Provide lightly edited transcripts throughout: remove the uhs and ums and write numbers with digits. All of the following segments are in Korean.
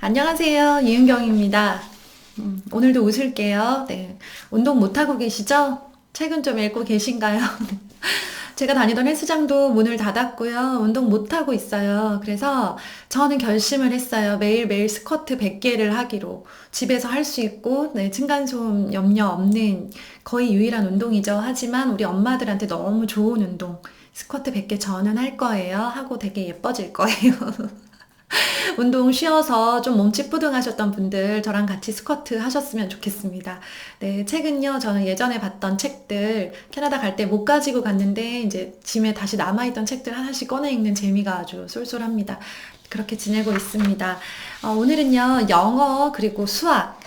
안녕하세요. 이은경입니다. 오늘도 웃을게요. 네. 운동 못하고 계시죠? 책은 좀 읽고 계신가요? 제가 다니던 헬스장도 문을 닫았고요. 운동 못하고 있어요. 그래서 저는 결심을 했어요. 매일매일 스쿼트 100개를 하기로. 집에서 할 수 있고, 네, 층간소음 염려 없는 거의 유일한 운동이죠. 하지만 우리 엄마들한테 너무 좋은 운동. 스쿼트 100개 저는 할 거예요. 하고 되게 예뻐질 거예요. 운동 쉬어서 좀 몸 찌뿌둥하셨던 분들 저랑 같이 스쿼트 하셨으면 좋겠습니다. 네, 책은요, 저는 예전에 봤던 책들 캐나다 갈 때 못 가지고 갔는데 이제 짐에 다시 남아있던 책들 하나씩 꺼내 읽는 재미가 아주 쏠쏠합니다. 그렇게 지내고 있습니다. 오늘은요, 영어 그리고 수학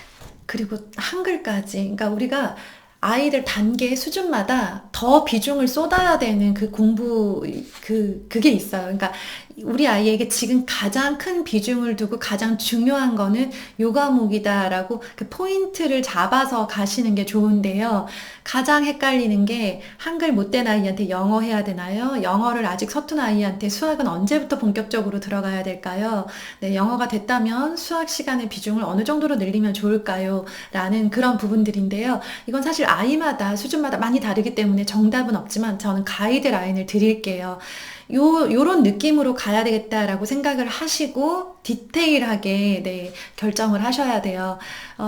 그리고 한글까지. 그러니까 우리가 아이들 단계 수준마다 더 비중을 쏟아야 되는 그 공부, 그게 있어요. 그러니까 우리 아이에게 지금 가장 큰 비중을 두고 가장 중요한 거는 요 과목이다라고 그 포인트를 잡아서 가시는 게 좋은데요. 가장 헷갈리는 게 한글 못된 아이한테 영어 해야 되나요? 영어를 아직 서툰 아이한테 수학은 언제부터 본격적으로 들어가야 될까요? 네, 영어가 됐다면 수학 시간의 비중을 어느 정도로 늘리면 좋을까요? 라는 그런 부분들인데요. 이건 사실 아이마다 수준마다 많이 다르기 때문에 정답은 없지만 저는 가이드라인을 드릴게요. 요런 느낌으로 가야 되겠다라고 생각을 하시고 디테일하게 네, 결정을 하셔야 돼요.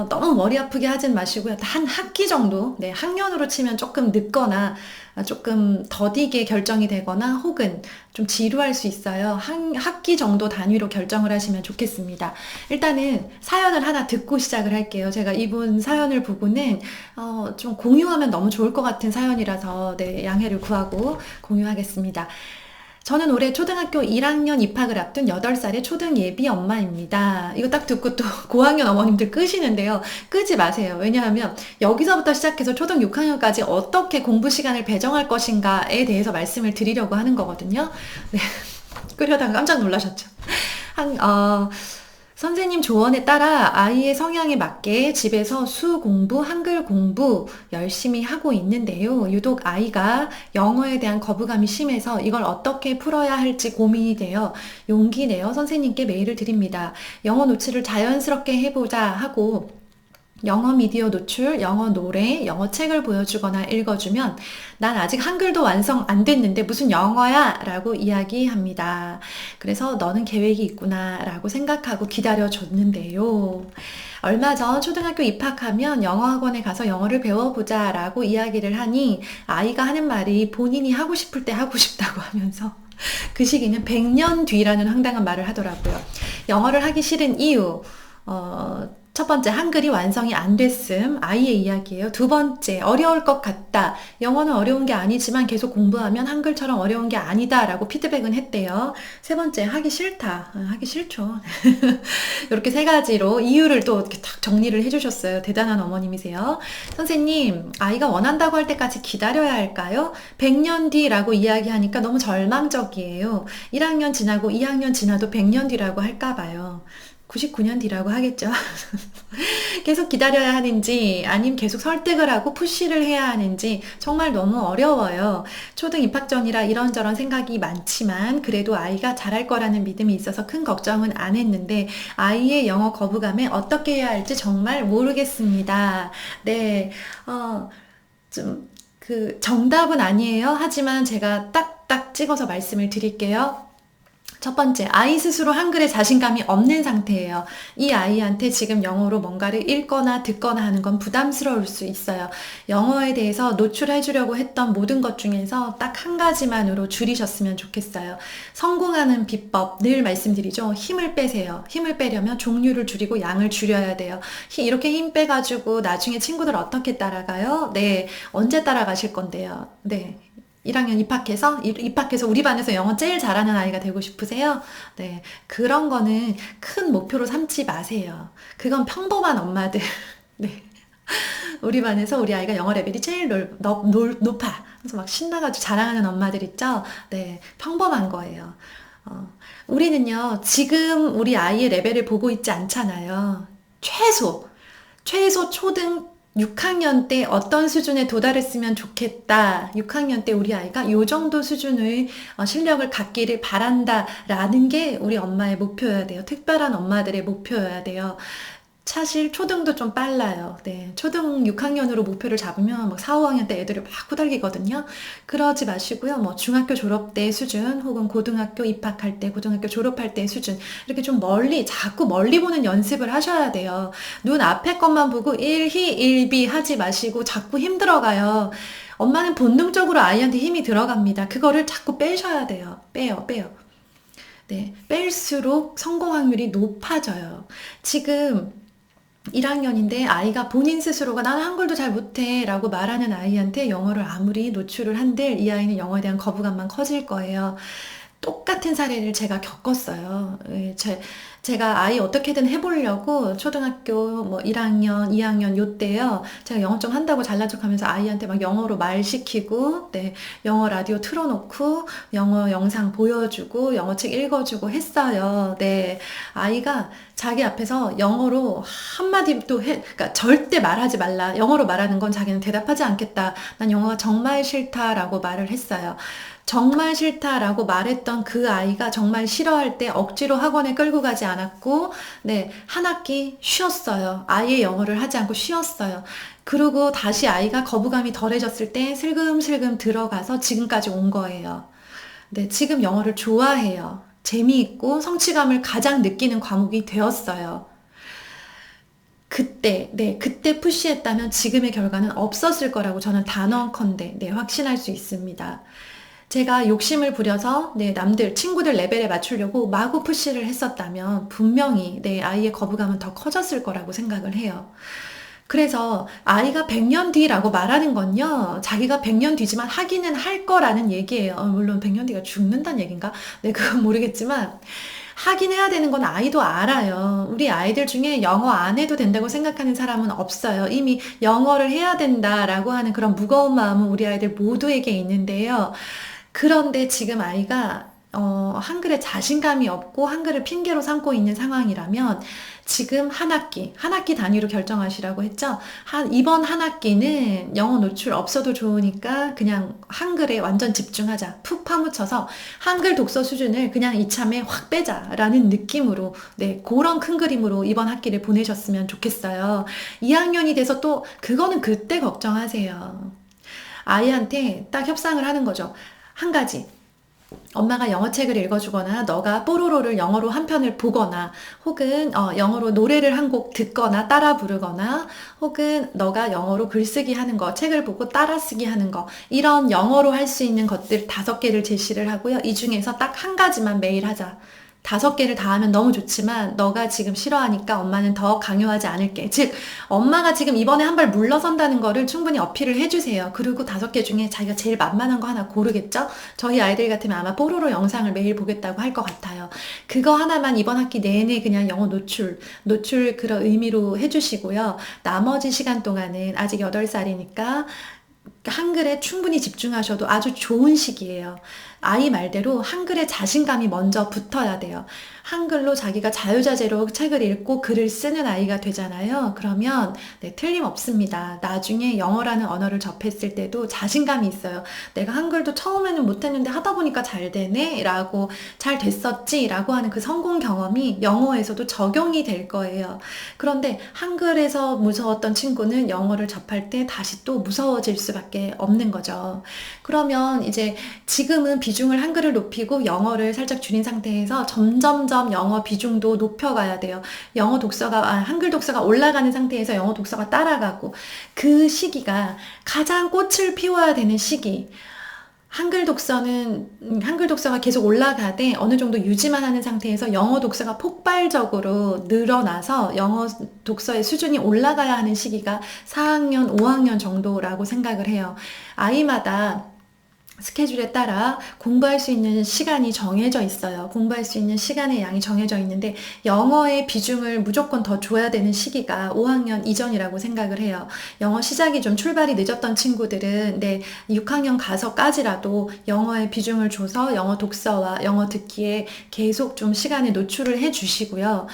너무 머리 아프게 하진 마시고요. 한 학기 정도, 네, 학년으로 치면 조금 늦거나 조금 더디게 결정이 되거나 혹은 좀 지루할 수 있어요. 한 학기 정도 단위로 결정을 하시면 좋겠습니다. 일단은 사연을 하나 듣고 시작을 할게요. 제가 이분 사연을 보고는 좀 공유하면 너무 좋을 것 같은 사연이라서 네, 양해를 구하고 공유하겠습니다. 저는 올해 초등학교 1학년 입학을 앞둔 8살의 초등 예비 엄마입니다. 이거 딱 듣고 또 고학년 어머님들 끄시는데요. 끄지 마세요. 왜냐하면 여기서부터 시작해서 초등 6학년까지 어떻게 공부 시간을 배정할 것인가에 대해서 말씀을 드리려고 하는 거거든요. 네. 끄려다가 깜짝 놀라셨죠. 한, 어, 선생님 조언에 따라 아이의 성향에 맞게 집에서 수 공부, 한글 공부 열심히 하고 있는데요. 유독 아이가 영어에 대한 거부감이 심해서 이걸 어떻게 풀어야 할지 고민이 되어 용기 내어 선생님께 메일을 드립니다. 영어 노출을 자연스럽게 해보자 하고 영어 미디어 노출, 영어 노래, 영어 책을 보여주거나 읽어주면 난 아직 한글도 완성 안 됐는데 무슨 영어야? 라고 이야기합니다. 그래서 너는 계획이 있구나 라고 생각하고 기다려줬는데요. 얼마 전 초등학교 입학하면 영어 학원에 가서 영어를 배워보자 라고 이야기를 하니 아이가 하는 말이 본인이 하고 싶을 때 하고 싶다고 하면서 그 시기는 100년 뒤라는 황당한 말을 하더라고요. 영어를 하기 싫은 이유, 첫 번째, 한글이 완성이 안 됐음. 아이의 이야기예요. 두 번째, 어려울 것 같다. 영어는 어려운 게 아니지만 계속 공부하면 한글처럼 어려운 게 아니다. 라고 피드백은 했대요. 세 번째, 하기 싫다. 하기 싫죠. 이렇게 세 가지로 이유를 또 이렇게 딱 정리를 해주셨어요. 대단한 어머님이세요. 선생님, 아이가 원한다고 할 때까지 기다려야 할까요? 100년 뒤라고 이야기하니까 너무 절망적이에요. 1학년 지나고 2학년 지나도 100년 뒤라고 할까봐요. 99년 뒤라고 하겠죠. 계속 기다려야 하는지 아니면 계속 설득을 하고 푸시를 해야 하는지 정말 너무 어려워요. 초등 입학 전이라 이런저런 생각이 많지만 그래도 아이가 잘할 거라는 믿음이 있어서 큰 걱정은 안 했는데 아이의 영어 거부감에 어떻게 해야 할지 정말 모르겠습니다. 네, 좀 정답은 아니에요. 하지만 제가 딱딱 찍어서 말씀을 드릴게요. 첫 번째, 아이 스스로 한글에 자신감이 없는 상태예요. 이 아이한테 지금 영어로 뭔가를 읽거나 듣거나 하는 건 부담스러울 수 있어요. 영어에 대해서 노출해 주려고 했던 모든 것 중에서 딱 한 가지만으로 줄이셨으면 좋겠어요. 성공하는 비법, 늘 말씀드리죠. 힘을 빼세요. 힘을 빼려면 종류를 줄이고 양을 줄여야 돼요. 이렇게 힘 빼가지고 나중에 친구들 어떻게 따라가요? 네, 언제 따라가실 건데요? 네. 1학년 입학해서 우리 반에서 영어 제일 잘하는 아이가 되고 싶으세요? 네. 그런 거는 큰 목표로 삼지 마세요. 그건 평범한 엄마들. 네. 우리 반에서 우리 아이가 영어 레벨이 제일 높아. 그래서 막 신나가지고 자랑하는 엄마들 있죠? 네. 평범한 거예요. 우리는요, 지금 우리 아이의 레벨을 보고 있지 않잖아요. 최소 초등 6학년 때 어떤 수준에 도달했으면 좋겠다. 6학년 때 우리 아이가 요 정도 수준의 실력을 갖기를 바란다라는 게 우리 엄마의 목표여야 돼요. 특별한 엄마들의 목표여야 돼요. 사실 초등도 좀 빨라요. 네. 초등 6학년으로 목표를 잡으면 막 4, 5학년 때 애들이 막 후달리거든요. 그러지 마시고요. 뭐 중학교 졸업 때 수준 혹은 고등학교 입학할 때, 고등학교 졸업할 때 수준 이렇게 좀 멀리 자꾸 멀리 보는 연습을 하셔야 돼요. 눈 앞에 것만 보고 일희 일비 하지 마시고 자꾸 힘들어가요. 엄마는 본능적으로 아이한테 힘이 들어갑니다. 그거를 자꾸 빼셔야 돼요. 빼요. 네. 뺄수록 성공 확률이 높아져요. 지금 1학년인데 아이가 본인 스스로가 나는 한글도 잘 못해 라고 말하는 아이한테 영어를 아무리 노출을 한들 이 아이는 영어에 대한 거부감만 커질 거예요. 똑같은 사례를 제가 겪었어요. 예, 제가 아이 어떻게든 해보려고 초등학교 뭐 1학년, 2학년 요때요. 제가 영어 좀 한다고 잘난 척하면서 아이한테 막 영어로 말 시키고, 네, 영어 라디오 틀어놓고, 영어 영상 보여주고, 영어 책 읽어주고 했어요. 네, 아이가 자기 앞에서 영어로 한마디도 그러니까 절대 말하지 말라. 영어로 말하는 건 자기는 대답하지 않겠다. 난 영어가 정말 싫다라고 말을 했어요. 정말 싫다라고 말했던 그 아이가 정말 싫어할 때 억지로 학원에 끌고 가지 않았고, 네, 한 학기 쉬었어요. 아예 영어를 하지 않고 쉬었어요. 그리고 다시 아이가 거부감이 덜해졌을 때 슬금슬금 들어가서 지금까지 온 거예요. 네, 지금 영어를 좋아해요. 재미있고 성취감을 가장 느끼는 과목이 되었어요. 그때 푸시했다면 지금의 결과는 없었을 거라고 저는 단언컨대, 네, 확신할 수 있습니다. 제가 욕심을 부려서 네, 남들, 친구들 레벨에 맞추려고 마구 푸시를 했었다면 분명히 내 아이의 거부감은 더 커졌을 거라고 생각을 해요. 그래서 아이가 100년 뒤라고 말하는 건요, 자기가 100년 뒤지만 하기는 할 거라는 얘기예요. 물론 100년 뒤가 죽는다는 얘기인가? 네, 그건 모르겠지만, 하긴 해야 되는 건 아이도 알아요. 우리 아이들 중에 영어 안 해도 된다고 생각하는 사람은 없어요. 이미 영어를 해야 된다라고 하는 그런 무거운 마음은 우리 아이들 모두에게 있는데요. 그런데 지금 아이가 한글에 자신감이 없고 한글을 핑계로 삼고 있는 상황이라면 지금 한 학기 단위로 결정하시라고 했죠. 이번 한 학기는 영어 노출 없어도 좋으니까 그냥 한글에 완전 집중하자. 푹 파묻혀서 한글 독서 수준을 그냥 이참에 확 빼자라는 느낌으로, 네, 그런 큰 그림으로 이번 학기를 보내셨으면 좋겠어요. 2학년이 돼서 또 그거는 그때 걱정하세요. 아이한테 딱 협상을 하는 거죠. 한 가지. 엄마가 영어 책을 읽어주거나 너가 뽀로로를 영어로 한 편을 보거나 혹은 영어로 노래를 한 곡 듣거나 따라 부르거나 혹은 너가 영어로 글쓰기 하는 거, 책을 보고 따라쓰기 하는 거, 이런 영어로 할 수 있는 것들 5개를 제시를 하고요. 이 중에서 딱 한 가지만 매일 하자. 5개를 다 하면 너무 좋지만 너가 지금 싫어하니까 엄마는 더 강요하지 않을게. 즉, 엄마가 지금 이번에 한 발 물러선다는 거를 충분히 어필을 해주세요. 그리고 5개 중에 자기가 제일 만만한 거 하나 고르겠죠? 저희 아이들 같으면 아마 뽀로로 영상을 매일 보겠다고 할 것 같아요. 그거 하나만 이번 학기 내내 그냥 영어 노출 그런 의미로 해주시고요. 나머지 시간 동안은 아직 8살이니까 한글에 충분히 집중하셔도 아주 좋은 시기예요. 아이 말대로 한글에 자신감이 먼저 붙어야 돼요. 한글로 자기가 자유자재로 책을 읽고 글을 쓰는 아이가 되잖아요. 그러면 네, 틀림없습니다. 나중에 영어라는 언어를 접했을 때도 자신감이 있어요. 내가 한글도 처음에는 못했는데 하다 보니까 잘 되네 라고, 잘 됐었지 라고 하는 그 성공 경험이 영어에서도 적용이 될 거예요. 그런데 한글에서 무서웠던 친구는 영어를 접할 때 다시 또 무서워질 수밖에 없는 거죠. 그러면 이제 지금은 비중을 한글을 높이고 영어를 살짝 줄인 상태에서 점점점 영어 비중도 높여가야 돼요. 한글 독서가 올라가는 상태에서 영어 독서가 따라가고, 그 시기가 가장 꽃을 피워야 되는 시기. 한글 독서가 계속 올라가되 어느 정도 유지만 하는 상태에서 영어 독서가 폭발적으로 늘어나서 영어 독서의 수준이 올라가야 하는 시기가 4학년, 5학년 정도라고 생각을 해요. 아이마다 스케줄에 따라 공부할 수 있는 시간이 정해져 있어요. 공부할 수 있는 시간의 양이 정해져 있는데 영어의 비중을 무조건 더 줘야 되는 시기가 5학년 이전이라고 생각을 해요. 영어 시작이 좀 출발이 늦었던 친구들은 6학년 가서까지라도 영어의 비중을 줘서 영어 독서와 영어 듣기에 계속 좀 시간을 노출을 해 주시고요.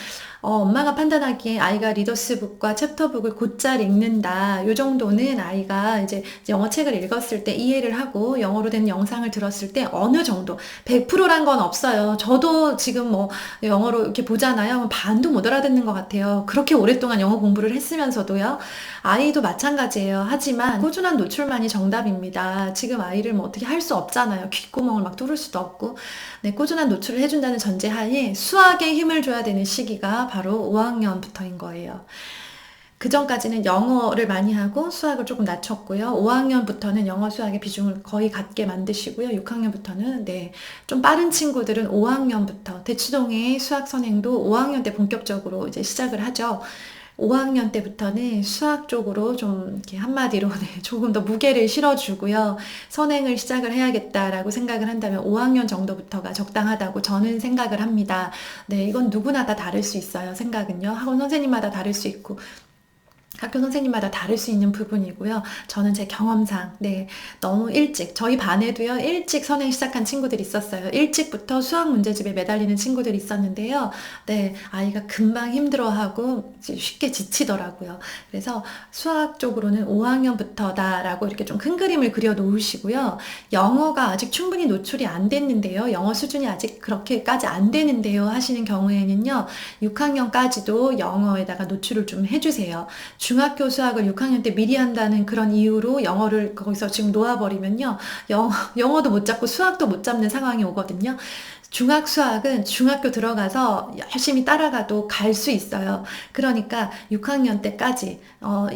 엄마가 판단하기에 아이가 리더스북과 챕터북을 곧잘 읽는다. 요 정도는 아이가 이제 영어 책을 읽었을 때 이해를 하고 영어로 된 영상을 들었을 때 어느 정도 100%란 건 없어요. 저도 지금 뭐 영어로 이렇게 보잖아요. 반도 못 알아듣는 것 같아요. 그렇게 오랫동안 영어 공부를 했으면서도요. 아이도 마찬가지예요. 하지만 꾸준한 노출만이 정답입니다. 지금 아이를 뭐 어떻게 할 수 없잖아요. 귓구멍을 막 뚫을 수도 없고. 네, 꾸준한 노출을 해준다는 전제하에 수학에 힘을 줘야 되는 시기가 바로 5학년부터인 거예요. 그 전까지는 영어를 많이 하고 수학을 조금 낮췄고요. 5학년부터는 영어 수학의 비중을 거의 같게 만드시고요. 6학년부터는 네, 좀 빠른 친구들은 5학년부터 대치동의 수학 선행도 5학년 때 본격적으로 이제 시작을 하죠. 5학년 때부터는 수학 쪽으로 좀 이렇게 한마디로 네, 조금 더 무게를 실어주고요. 선행을 시작을 해야겠다라고 생각을 한다면 5학년 정도부터가 적당하다고 저는 생각을 합니다. 네, 이건 누구나 다 다를 수 있어요. 생각은요. 학원 선생님마다 다를 수 있고 학교 선생님마다 다를 수 있는 부분이고요. 저는 제 경험상, 네, 너무 일찍, 저희 반에도요, 일찍 선행 시작한 친구들이 있었어요. 일찍부터 수학 문제집에 매달리는 친구들이 있었는데요. 네, 아이가 금방 힘들어하고 쉽게 지치더라고요. 그래서 수학 쪽으로는 5학년부터다라고 이렇게 좀 큰 그림을 그려 놓으시고요. 영어가 아직 충분히 노출이 안 됐는데요. 영어 수준이 아직 그렇게까지 안 되는데요. 하시는 경우에는요, 6학년까지도 영어에다가 노출을 좀 해주세요. 중학교 수학을 6학년 때 미리 한다는 그런 이유로 영어를 거기서 지금 놓아버리면요. 영어도 못 잡고 수학도 못 잡는 상황이 오거든요. 중학 수학은 중학교 들어가서 열심히 따라가도 갈 수 있어요. 그러니까 6학년 때까지,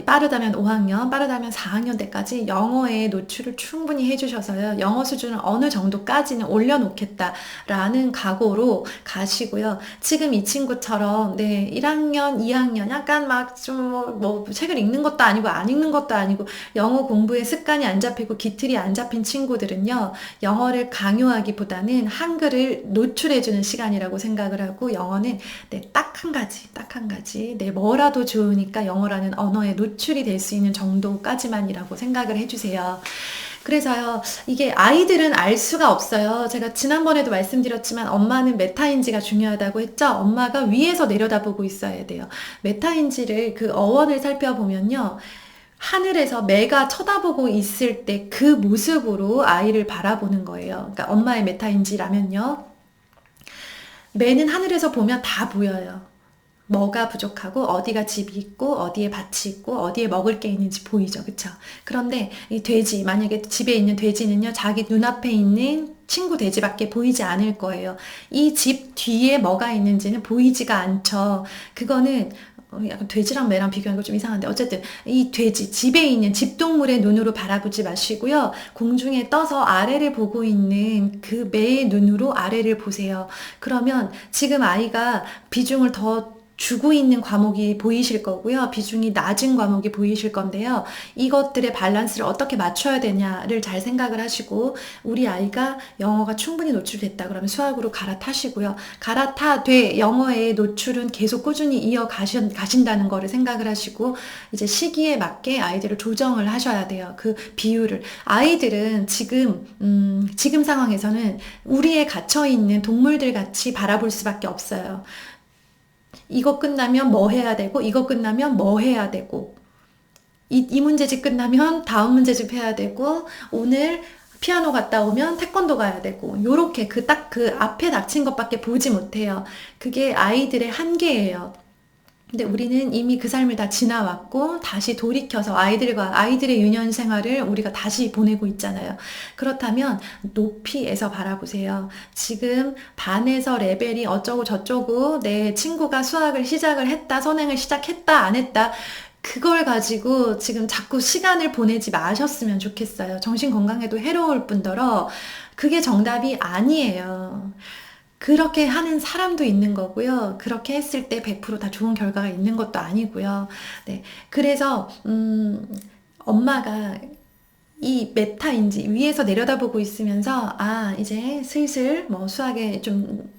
빠르다면 5학년, 빠르다면 4학년 때까지 영어의 노출을 충분히 해주셔서요. 영어 수준을 어느 정도까지는 올려놓겠다라는 각오로 가시고요. 지금 이 친구처럼, 네, 1학년, 2학년, 약간 막 좀 뭐 책을 읽는 것도 아니고 안 읽는 것도 아니고 영어 공부에 습관이 안 잡히고 기틀이 안 잡힌 친구들은요. 영어를 강요하기보다는 한글을 노출해주는 시간이라고 생각을 하고 영어는 네, 딱 한 가지 네, 뭐라도 좋으니까 영어라는 언어에 노출이 될 수 있는 정도까지만이라고 생각을 해주세요. 그래서요, 이게 아이들은 알 수가 없어요. 제가 지난번에도 말씀드렸지만 엄마는 메타인지가 중요하다고 했죠. 엄마가 위에서 내려다보고 있어야 돼요. 메타인지를 그 어원을 살펴보면요. 하늘에서 매가 쳐다보고 있을 때 그 모습으로 아이를 바라보는 거예요. 그러니까 엄마의 메타인지라면요. 매는 하늘에서 보면 다 보여요. 뭐가 부족하고 어디가 집이 있고 어디에 밭이 있고 어디에 먹을 게 있는지 보이죠. 그쵸? 그런데 이 돼지, 만약에 집에 있는 돼지는요. 자기 눈앞에 있는 친구 돼지밖에 보이지 않을 거예요. 이 집 뒤에 뭐가 있는지는 보이지가 않죠. 그거는 약간 돼지랑 매랑 비교하는 거 좀 이상한데 어쨌든 이 돼지, 집에 있는 집동물의 눈으로 바라보지 마시고요. 공중에 떠서 아래를 보고 있는 그 매의 눈으로 아래를 보세요. 그러면 지금 아이가 비중을 더 주고 있는 과목이 보이실 거고요. 비중이 낮은 과목이 보이실 건데요. 이것들의 밸런스를 어떻게 맞춰야 되냐를 잘 생각을 하시고 우리 아이가 영어가 충분히 노출됐다 그러면 수학으로 갈아타시고요. 갈아타되 영어의 노출은 계속 꾸준히 이어가신다는 거를 생각을 하시고 이제 시기에 맞게 아이들을 조정을 하셔야 돼요. 그 비율을. 아이들은 지금 상황에서는 우리에 갇혀있는 동물들 같이 바라볼 수밖에 없어요. 이거 끝나면 뭐 해야 되고 이거 끝나면 뭐 해야 되고 이 문제집 끝나면 다음 문제집 해야 되고 오늘 피아노 갔다 오면 태권도 가야 되고 요렇게 그 앞에 닥친 것밖에 보지 못해요. 그게 아이들의 한계예요. 근데 우리는 이미 그 삶을 다 지나왔고 다시 돌이켜서 아이들의 유년 생활을 우리가 다시 보내고 있잖아요. 그렇다면 높이에서 바라보세요. 지금 반에서 레벨이 어쩌고 저쩌고 내 친구가 수학을 시작을 했다, 선행을 시작했다, 안 했다. 그걸 가지고 지금 자꾸 시간을 보내지 마셨으면 좋겠어요. 정신 건강에도 해로울 뿐더러 그게 정답이 아니에요. 그렇게 하는 사람도 있는 거고요. 그렇게 했을 때 100%다 좋은 결과가 있는 것도 아니고요. 네. 그래서, 엄마가 이 메타인지 위에서 내려다보고 있으면서, 이제 슬슬 뭐 수학에 좀,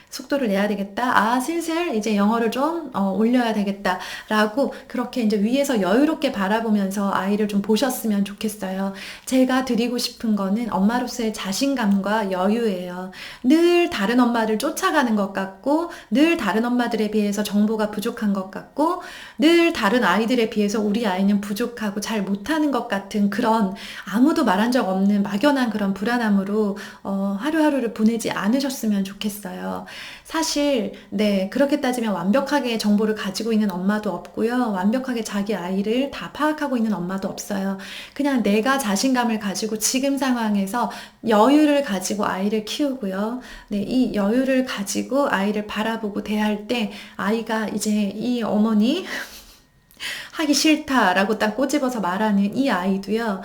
속도를 내야 되겠다. 아, 슬슬 이제 영어를 좀 올려야 되겠다. 라고 그렇게 이제 위에서 여유롭게 바라보면서 아이를 좀 보셨으면 좋겠어요. 제가 드리고 싶은 거는 엄마로서의 자신감과 여유예요. 늘 다른 엄마를 쫓아가는 것 같고, 늘 다른 엄마들에 비해서 정보가 부족한 것 같고, 늘 다른 아이들에 비해서 우리 아이는 부족하고 잘 못하는 것 같은 그런 아무도 말한 적 없는 막연한 그런 불안함으로 하루하루를 보내지 않으셨으면 좋겠어요. 사실 네, 그렇게 따지면 완벽하게 정보를 가지고 있는 엄마도 없고요. 완벽하게 자기 아이를 다 파악하고 있는 엄마도 없어요. 그냥 내가 자신감을 가지고 지금 상황에서 여유를 가지고 아이를 키우고요. 네, 이 여유를 가지고 아이를 바라보고 대할 때 아이가 이제 이 어머니 하기 싫다라고 딱 꼬집어서 말하는 이 아이도요.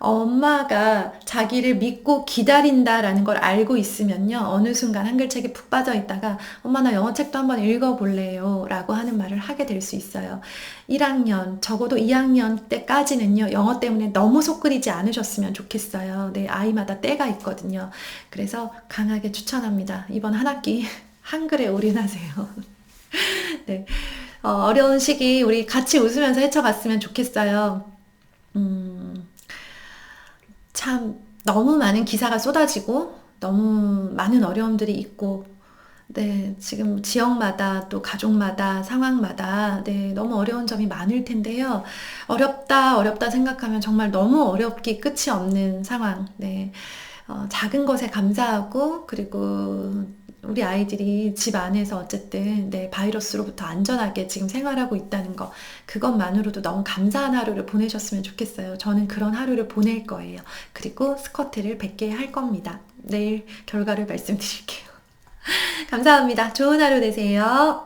엄마가 자기를 믿고 기다린다라는 걸 알고 있으면요. 어느 순간 한글책에 푹 빠져 있다가 엄마 나 영어책도 한번 읽어볼래요 라고 하는 말을 하게 될 수 있어요. 1학년, 적어도 2학년 때까지는요. 영어 때문에 너무 속 끓이지 않으셨으면 좋겠어요. 네, 아이마다 때가 있거든요. 그래서 강하게 추천합니다. 이번 한 학기 한글에 올인하세요. 네. 어려운 시기 우리 같이 웃으면서 헤쳐갔으면 좋겠어요. 음, 참 너무 많은 기사가 쏟아지고 너무 많은 어려움들이 있고 네, 지금 지역마다 또 가족마다 상황마다 네, 너무 어려운 점이 많을 텐데요. 어렵다, 어렵다 생각하면 정말 너무 어렵기 끝이 없는 상황. 네. 작은 것에 감사하고 그리고 우리 아이들이 집 안에서 어쨌든 네, 바이러스로부터 안전하게 지금 생활하고 있다는 거 그것만으로도 너무 감사한 하루를 보내셨으면 좋겠어요. 저는 그런 하루를 보낼 거예요. 그리고 스쿼트를 100개 할 겁니다. 내일 결과를 말씀드릴게요. 감사합니다. 좋은 하루 되세요.